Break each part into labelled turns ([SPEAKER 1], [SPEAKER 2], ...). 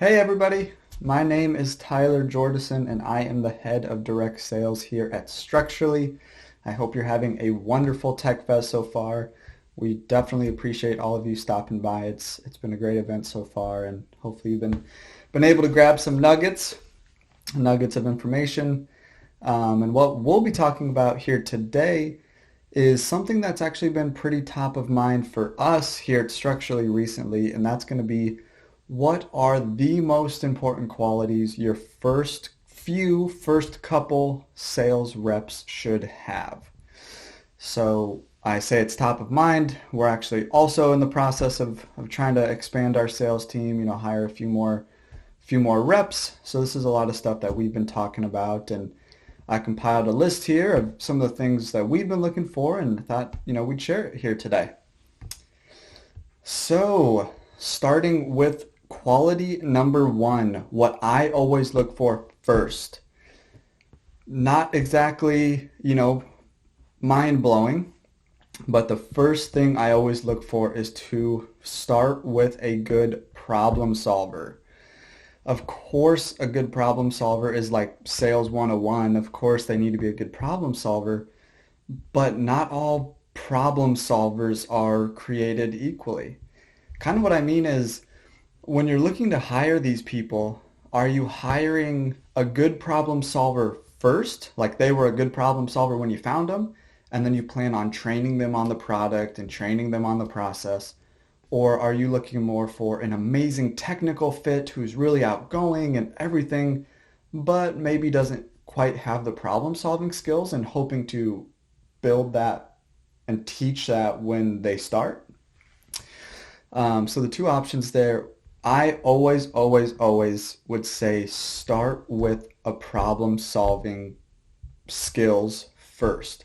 [SPEAKER 1] Hey everybody, my name is Tyler Jordison and I am the head of direct sales here at Structurally. I hope you're having a wonderful Tech Fest so far. We definitely appreciate all of you stopping by. It's been a great event so far and hopefully you've been able to grab some nuggets of information. And what we'll be talking about here today is something that's actually been pretty top of mind for us here at Structurally recently, and that's going to be what are the most important qualities your first couple sales reps should have. So I say it's top of mind. We're actually also in the process of trying to expand our sales team, hire a few more reps. So this is a lot of stuff that we've been talking about, and I compiled a list here of some of the things that we've been looking for and thought, we'd share it here today. So, starting with quality number one, what I always look for first. Not exactly, mind blowing, but the first thing I always look for is to start with a good problem solver. Of course, a good problem solver is like sales 101. Of course, they need to be a good problem solver, but not all problem solvers are created equally. Kind of what I mean is when you're looking to hire these people, are you hiring a good problem solver first? Like they were a good problem solver when you found them, and then you plan on training them on the product and training them on the process? Or are you looking more for an amazing technical fit who's really outgoing and everything, but maybe doesn't quite have the problem solving skills and hoping to build that and teach that when they start? So the two options there, I always would say start with a problem solving skills first.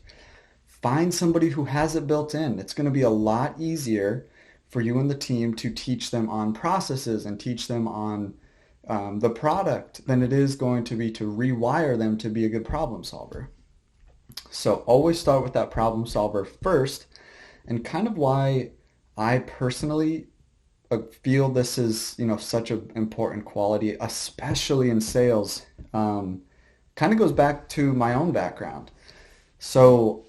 [SPEAKER 1] Find somebody who has it built in. It's going to be a lot easier for you and the team to teach them on processes and teach them on the product than it is going to be to rewire them to be a good problem solver. So always start with that problem solver first, and kind of why I personally feel this is such an important quality, especially in sales. Kind of goes back to my own background. So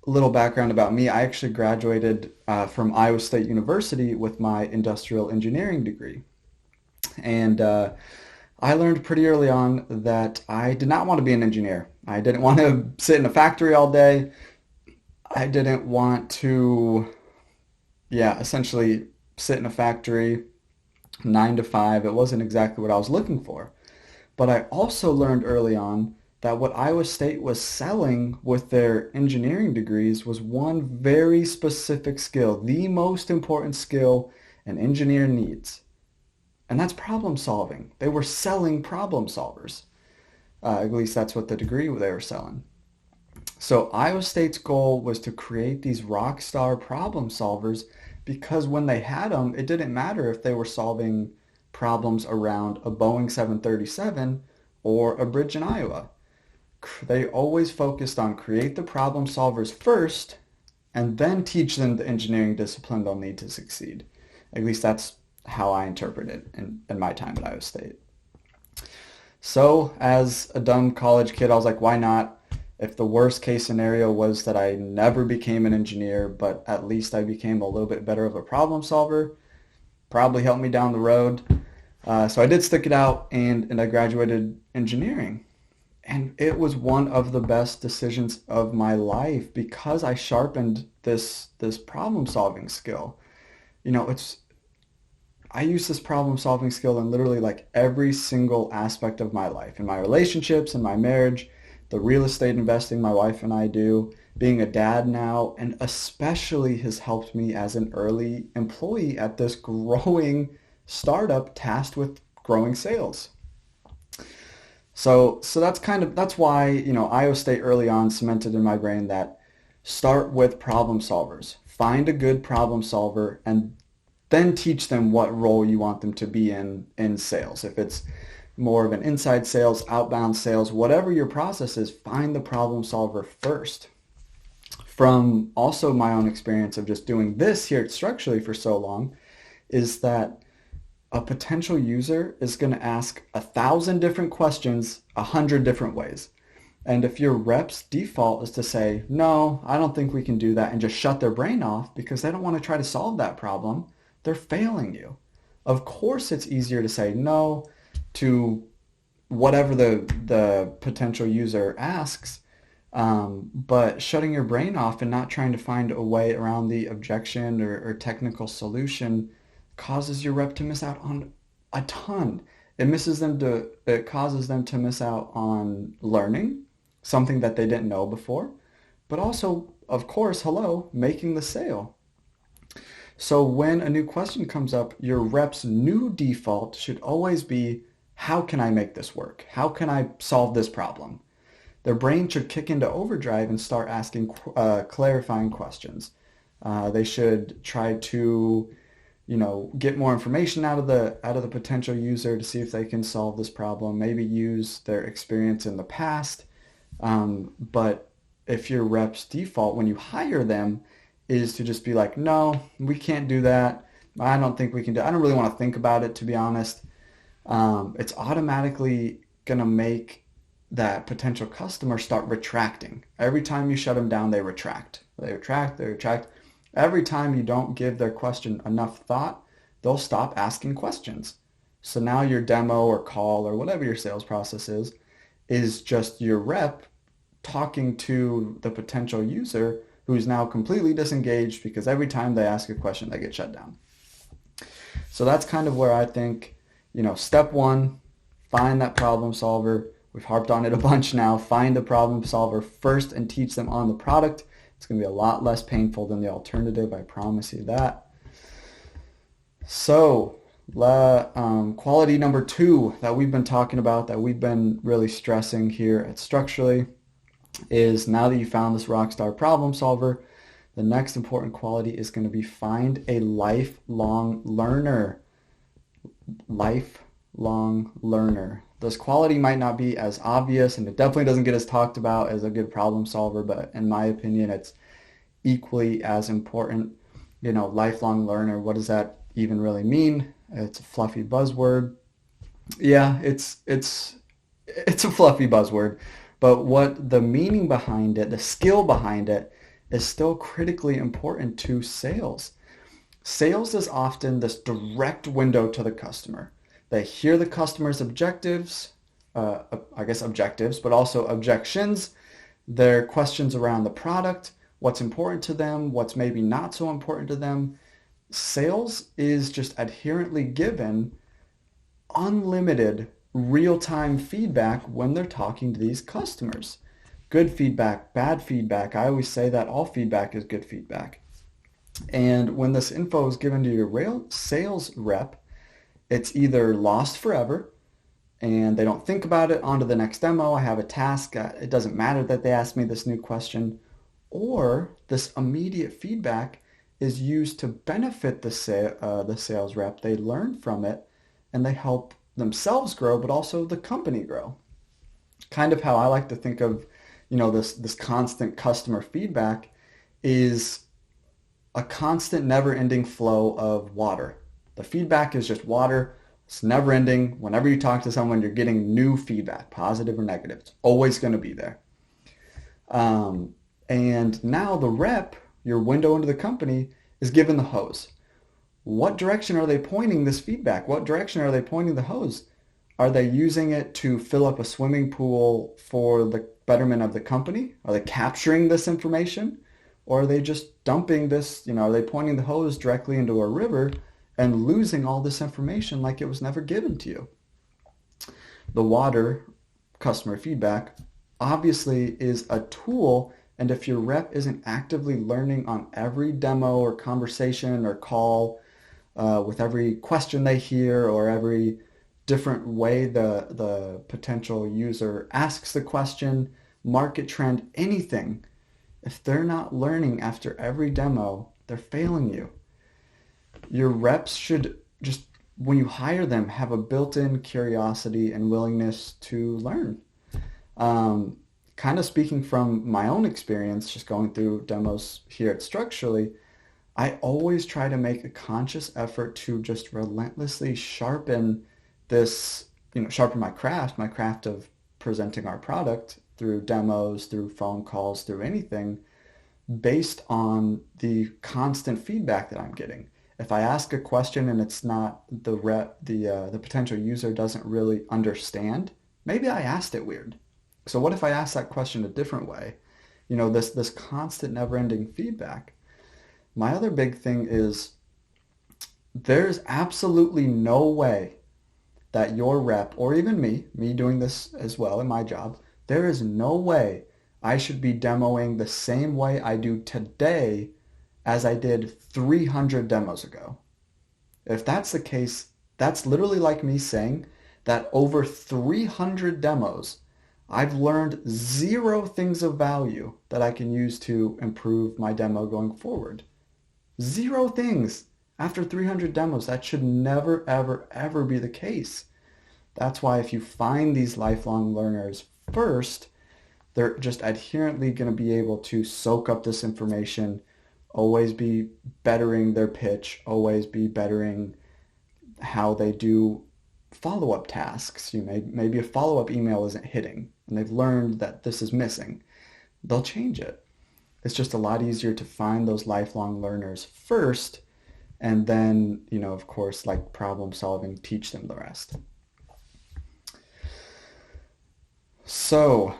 [SPEAKER 1] a little background about me: I actually graduated from Iowa State University with my industrial engineering degree, and I learned pretty early on that I did not want to be an engineer. I didn't want to sit in a factory all day. I didn't want to, yeah, essentially sit in a factory 9 to 5. It wasn't exactly what I was looking for. But I also learned early on that what Iowa State was selling with their engineering degrees was one very specific skill, the most important skill an engineer needs. And that's problem solving. They were selling problem solvers. At least that's what the degree they were selling. So Iowa State's goal was to create these rock star problem solvers because when they had them, it didn't matter if they were solving problems around a Boeing 737 or a bridge in Iowa. They always focused on create the problem solvers first and then teach them the engineering discipline they'll need to succeed. At least that's how I interpret it in my time at Iowa State. So as a dumb college kid, I was like, why not? If the worst case scenario was that I never became an engineer, but at least I became a little bit better of a problem solver, probably helped me down the road. So I did stick it out, and I graduated engineering. And it was one of the best decisions of my life because I sharpened this problem solving skill. It's I use this problem solving skill in literally like every single aspect of my life, in my relationships, in my marriage, the real estate investing my wife and I do, being a dad now, and especially has helped me as an early employee at this growing startup tasked with growing sales. So that's why, Iowa State early on cemented in my brain that start with problem solvers. Find a good problem solver and then teach them what role you want them to be in sales. If it's more of an inside sales, outbound sales, whatever your process is, find the problem solver first. From also my own experience of just doing this here structurally for so long, is that A potential user is going to ask 1,000 different questions 100 different ways. And if your rep's default is to say, no, I don't think we can do that, and just shut their brain off because they don't want to try to solve that problem, they're failing you. Of course, it's easier to say no to whatever the potential user asks, but shutting your brain off and not trying to find a way around the objection or technical solution causes your rep to miss out on a ton. It causes them to miss out on learning something that they didn't know before, but also, of course, hello, making the sale. So when a new question comes up, your rep's new default should always be, how can I make this work? How can I solve this problem? Their brain should kick into overdrive and start asking clarifying questions. They should try to, get more information out of the potential user to see if they can solve this problem. Maybe use their experience in the past. But if your rep's default when you hire them is to just be like, no, we can't do that. I don't think we can do. I don't really want to think about it, to be honest. It's automatically gonna make that potential customer start retracting. Every time you shut them down, they retract. They retract, they retract. Every time you don't give their question enough thought, they'll stop asking questions. So now your demo or call or whatever your sales process is just your rep talking to the potential user who's now completely disengaged because every time they ask a question, they get shut down. So that's kind of where I think, step one, find that problem solver. We've harped on it a bunch now. Find the problem solver first and teach them on the product. It's going to be a lot less painful than the alternative, I promise you that. So, quality number 2 that we've been talking about, that we've been really stressing here at Structurally, is now that you found this rockstar problem solver, the next important quality is going to be find a lifelong learner. Lifelong learner. This quality might not be as obvious, and it definitely doesn't get as talked about as a good problem solver, but in my opinion, it's equally as important. Lifelong learner, what does that even really mean? It's a fluffy buzzword. Yeah, it's a fluffy buzzword, but what the meaning behind it, the skill behind it, is still critically important to sales. Sales is often this direct window to the customer. They hear the customer's objectives, objectives, but also objections, their questions around the product, what's important to them, what's maybe not so important to them. Sales is just adherently given unlimited real-time feedback when they're talking to these customers. Good feedback, bad feedback. I always say that all feedback is good feedback. And when this info is given to your real sales rep, it's either lost forever and they don't think about it, on to the next demo, I have a task, it doesn't matter that they asked me this new question, or this immediate feedback is used to benefit the sales rep. They learn from it and they help themselves grow, but also the company grow. Kind of how I like to think of, this constant customer feedback is a constant never-ending flow of water. The feedback is just water. It's never ending. Whenever you talk to someone, you're getting new feedback, positive or negative. It's always going to be there. And now the rep, your window into the company, is given the hose. What direction are they pointing this feedback? What direction are they pointing the hose? Are they using it to fill up a swimming pool for the betterment of the company? Are they capturing this information? Or are they just dumping this, are they pointing the hose directly into a river and losing all this information like it was never given to you? The water, customer feedback, obviously is a tool, and if your rep isn't actively learning on every demo or conversation or call, with every question they hear or every different way the potential user asks the question, market trend, anything, if they're not learning after every demo, they're failing you. Your reps should just, when you hire them, have a built-in curiosity and willingness to learn. Kind of speaking from my own experience, just going through demos here at Structurally, I always try to make a conscious effort to just relentlessly sharpen this, sharpen my craft of presenting our product through demos, through phone calls, through anything based on the constant feedback that I'm getting. If I ask a question and it's not the potential user doesn't really understand, maybe I asked it weird. So what if I ask that question a different way? This constant never-ending feedback. My other big thing is there's absolutely no way that your rep, or even me doing this as well in my job, there is no way I should be demoing the same way I do today as I did 300 demos ago. If that's the case, that's literally like me saying that over 300 demos, I've learned zero things of value that I can use to improve my demo going forward. Zero things after 300 demos. That should never, ever, ever be the case. That's why if you find these lifelong learners first, they're just adherently going to be able to soak up this information, always be bettering their pitch, always be bettering how they do follow-up tasks. Maybe a follow-up email isn't hitting, and they've learned that this is missing. They'll change it. It's just a lot easier to find those lifelong learners first, and then, of course, like problem solving, teach them the rest. So,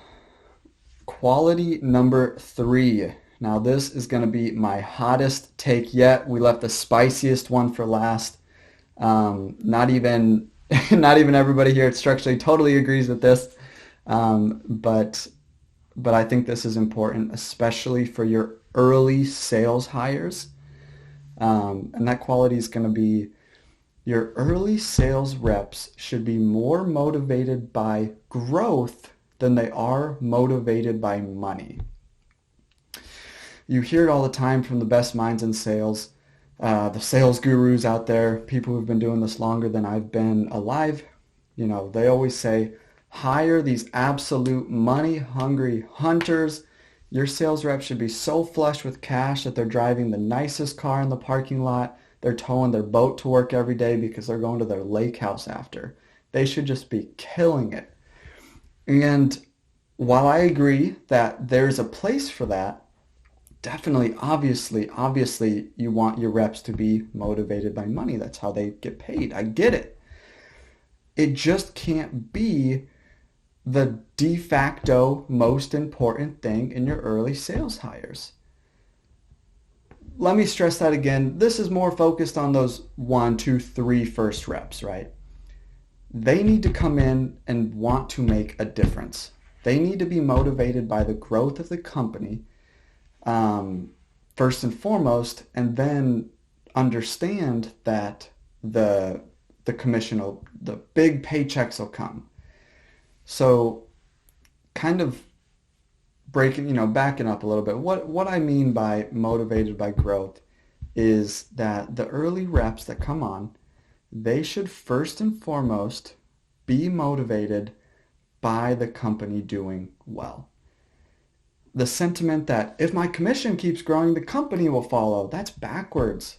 [SPEAKER 1] quality number 3. Now this is going to be my hottest take yet. We left the spiciest one for last. Not even everybody here at Structurally totally agrees with this, but I think this is important, especially for your early sales hires. And that quality is going to be your early sales reps should be more motivated by growth than they are motivated by money. You hear it all the time from the best minds in sales, the sales gurus out there, people who've been doing this longer than I've been alive. They always say, hire these absolute money-hungry hunters. Your sales rep should be so flush with cash that they're driving the nicest car in the parking lot. They're towing their boat to work every day because they're going to their lake house after. They should just be killing it. And while I agree that there's a place for that, definitely, obviously, you want your reps to be motivated by money. That's how they get paid. I get it. It just can't be the de facto most important thing in your early sales hires. Let me stress that again. This is more focused on those 1, 2, 3 first reps, right? They need to come in and want to make a difference. They need to be motivated by the growth of the company, first and foremost, and then understand that the big paychecks will come. So kind of backing up a little bit, what I mean by motivated by growth is that the early reps that come on, they should first and foremost be motivated by the company doing well. The sentiment that if my commission keeps growing, the company will follow, that's backwards.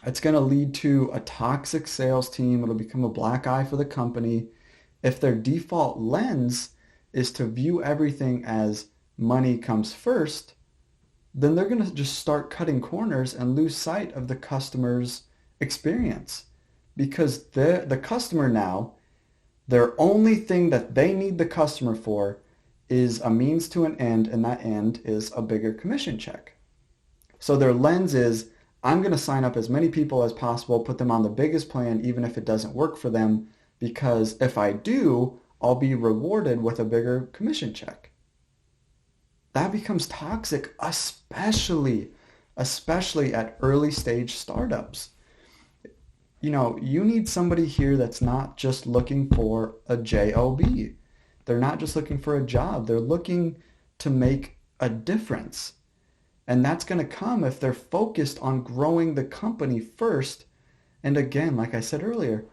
[SPEAKER 1] It's going to lead to a toxic sales team. It'll become a black eye for the company. If their default lens is to view everything as money comes first, then they're going to just start cutting corners and lose sight of the customer's experience. Because the customer now, their only thing that they need the customer for is a means to an end, and that end is a bigger commission check. So their lens is, I'm going to sign up as many people as possible, put them on the biggest plan, even if it doesn't work for them, because if I do, I'll be rewarded with a bigger commission check. That becomes toxic, especially at early stage startups. You need somebody here that's not just looking for a job. They're not just looking for a job. They're looking to make a difference. And that's going to come if they're focused on growing the company first. And again, like I said earlier,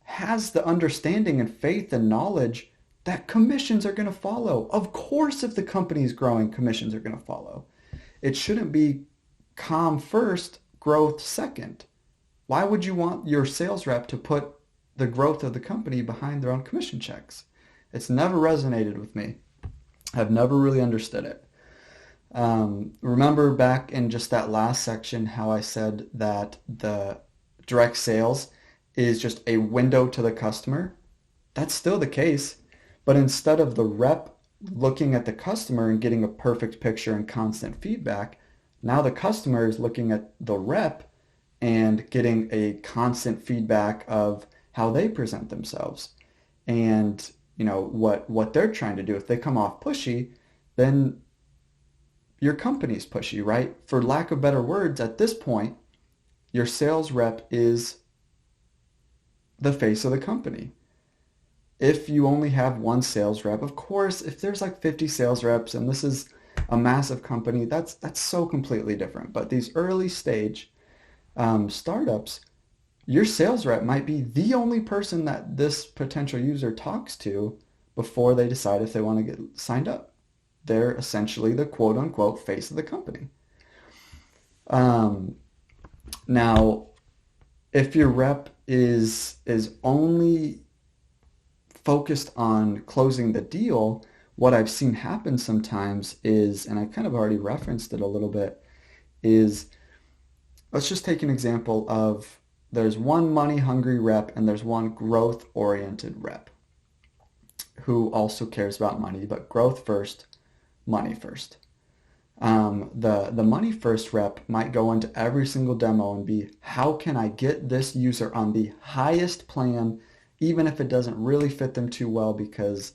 [SPEAKER 1] has the understanding and faith and knowledge that commissions are going to follow. Of course, if the company is growing, commissions are going to follow. It shouldn't be calm first, growth second. Why would you want your sales rep to put the growth of the company behind their own commission checks? It's never resonated with me. I've never really understood it. Remember back in just that last section how I said that the direct sales is just a window to the customer? That's still the case. But instead of the rep looking at the customer and getting a perfect picture and constant feedback, now the customer is looking at the rep and getting a constant feedback of how they present themselves and what they're trying to do. If they come off pushy, then your company's pushy, right? For lack of better words, at this point, your sales rep is the face of the company. If you only have one sales rep, of course, if there's like 50 sales reps and this is a massive company, that's so completely different. But these early stage startups, your sales rep might be the only person that this potential user talks to before they decide if they want to get signed up. They're essentially the quote unquote face of the company. Now, if your rep is only focused on closing the deal, what I've seen happen sometimes is, and I kind of already referenced it a little bit, is let's just take an example of there's one money hungry rep and there's one growth oriented rep who also cares about money, but growth first, money first. The money first rep might go into every single demo and be, how can I get this user on the highest plan, even if it doesn't really fit them too well because,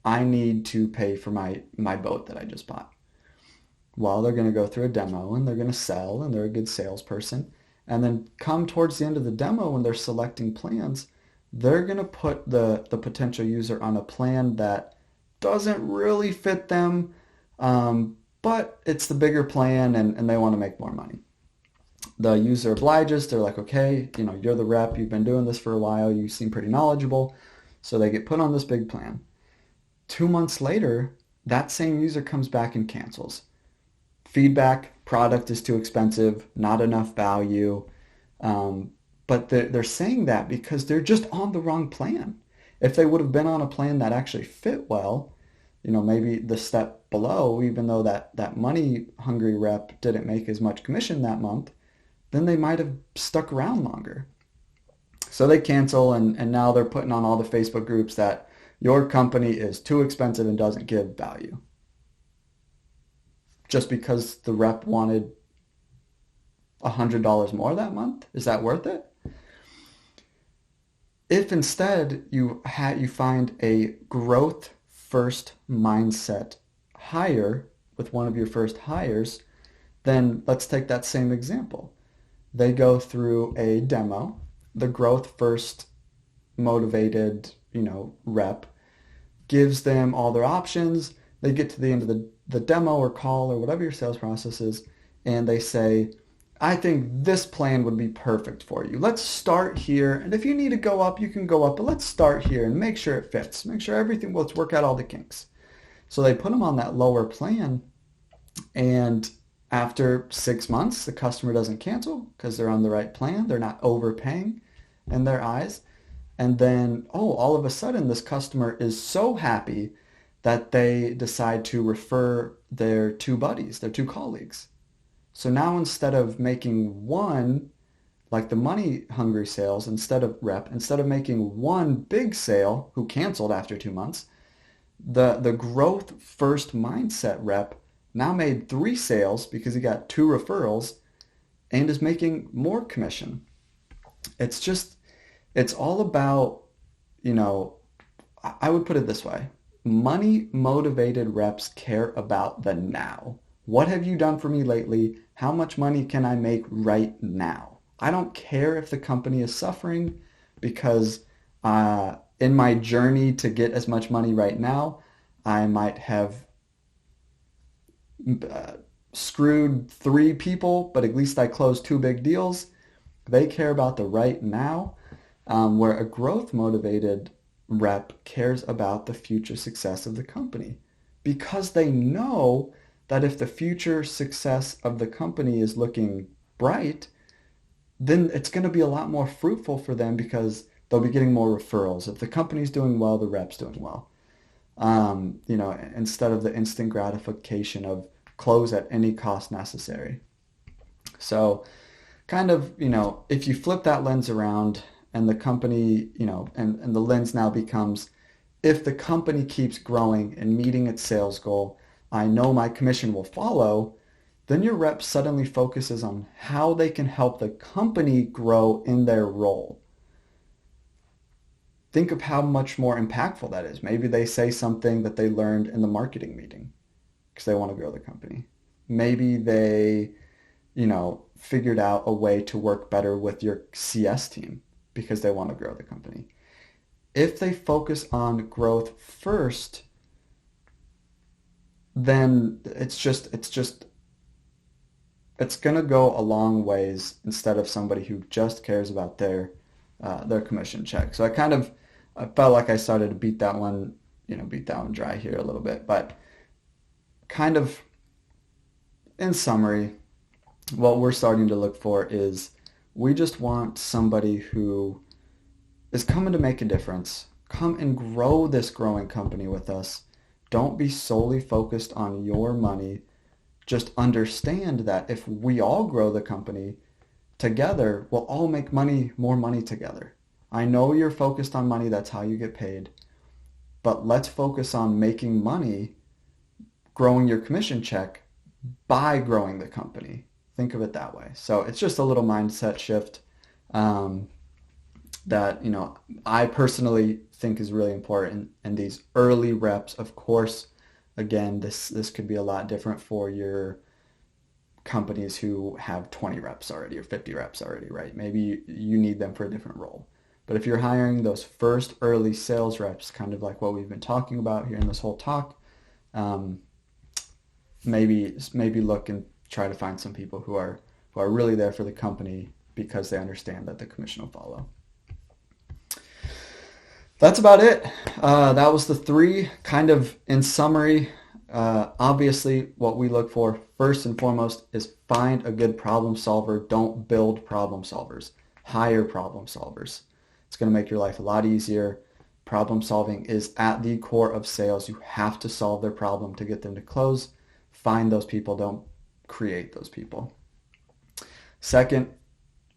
[SPEAKER 1] I need to pay for my boat that I just bought. Well, they're going to go through a demo and they're going to sell and they're a good salesperson. And then come towards the end of the demo when they're selecting plans, they're going to put the potential user on a plan that doesn't really fit them, but it's the bigger plan and they want to make more money. The user obliges. They're like, okay, you're the rep. You've been doing this for a while. You seem pretty knowledgeable. So they get put on this big plan. 2 months later, that same user comes back and cancels. Feedback, product is too expensive, not enough value. But they're saying that because they're just on the wrong plan. If they would have been on a plan that actually fit well, maybe the step below, even though that money hungry rep didn't make as much commission that month, then they might have stuck around longer. So they cancel and now they're putting on all the Facebook groups that your company is too expensive and doesn't give value. Just because the rep wanted $100 more that month? Is that worth it? If instead you find a growth first mindset hire with one of your first hires, then let's take that same example. They go through a demo. The growth first motivated, rep gives them all their options. They get to the end of the demo or call or whatever your sales process is, and they say, I think this plan would be perfect for you. Let's start here. And if you need to go up, you can go up, but let's start here and make sure it fits. Make sure everything, let's work out all the kinks. So they put them on that lower plan. And after 6 months, the customer doesn't cancel because they're on the right plan. They're not overpaying in their eyes. And then, all of a sudden, this customer is so happy that they decide to refer their two buddies, their two colleagues. So now instead of making one, like the money hungry sales, instead of making one big sale who canceled after 2 months, the growth first mindset rep now made 3 sales because he got 2 referrals and is making more commission. It's all about, I would put it this way. Money motivated reps care about the now. What have you done for me lately? How much money can I make right now? I don't care if the company is suffering because in my journey to get as much money right now, I might have screwed 3 people, but at least I closed 2 big deals. They care about the right now, where a growth motivated rep cares about the future success of the company because they know that if the future success of the company is looking bright, then it's going to be a lot more fruitful for them because they'll be getting more referrals. If the company's doing well, the rep's doing well. Instead of the instant gratification of close at any cost necessary. So kind of, if you flip that lens around and the company, and the lens now becomes, if the company keeps growing and meeting its sales goal, I know my commission will follow, then your rep suddenly focuses on how they can help the company grow in their role. Think of how much more impactful that is. Maybe they say something that they learned in the marketing meeting because they want to grow the company. Maybe they, figured out a way to work better with your CS team because they want to grow the company. If they focus on growth first, then it's going to go a long ways instead of somebody who just cares about their commission check. So I felt like I started to beat that one dry here a little bit, but kind of in summary, what we're starting to look for is we just want somebody who is coming to make a difference. Come and grow this growing company with us. Don't be solely focused on your money. Just understand that if we all grow the company together, we'll all make more money together. I know you're focused on money. That's how you get paid. But let's focus on making money, growing your commission check by growing the company. Think of it that way. So it's just a little mindset shift that I personally think is really important. And these early reps, of course, again, this could be a lot different for your companies who have 20 reps already or 50 reps already, right? Maybe you need them for a different role. But if you're hiring those first early sales reps, kind of like what we've been talking about here in this whole talk, maybe look and try to find some people who are really there for the company because they understand that the commission will follow. That's about it. That was the three. Kind of in summary, obviously what we look for first and foremost is find a good problem solver. Don't build problem solvers. Hire problem solvers. It's going to make your life a lot easier. Problem solving is at the core of sales. You have to solve their problem to get them to close. Find those people. Don't create those people. Second,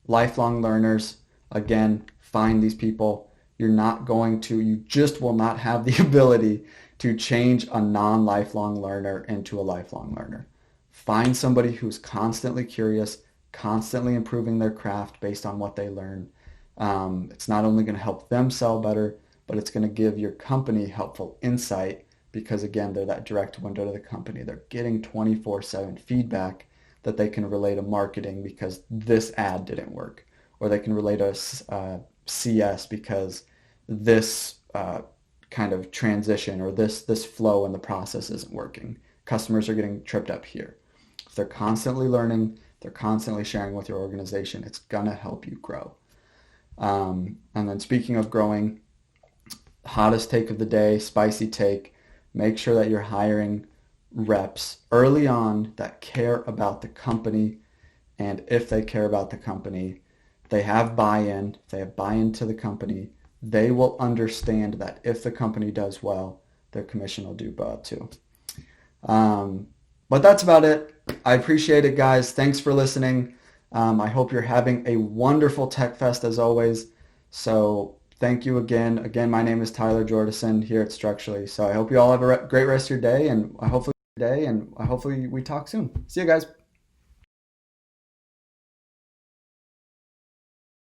[SPEAKER 1] lifelong learners. Again, find these people. You just will not have the ability to change a non-lifelong learner into a lifelong learner. Find somebody who's constantly curious, constantly improving their craft based on what they learn. It's not only going to help them sell better, but it's going to give your company helpful insight because, again, they're that direct window to the company. They're getting 24/7 feedback that they can relay to marketing because this ad didn't work, or they can relay to CS because this kind of transition or this flow in the process isn't working. Customers are getting tripped up here. If they're constantly learning, they're constantly sharing with your organization, it's going to help you grow. And then speaking of growing, hottest take of the day, spicy take, make sure that you're hiring reps early on that care about the company. And if they care about the company, they have buy-in. If they have buy-in to the company, they will understand that if the company does well, their commission will do well too. But that's about it. I appreciate it, guys. Thanks for listening. I hope you're having a wonderful Tech Fest as always. So thank you again. Again, my name is Tyler Jordison here at Structurally. So I hope you all have a great rest of your day, and hopefully we talk soon. See you guys.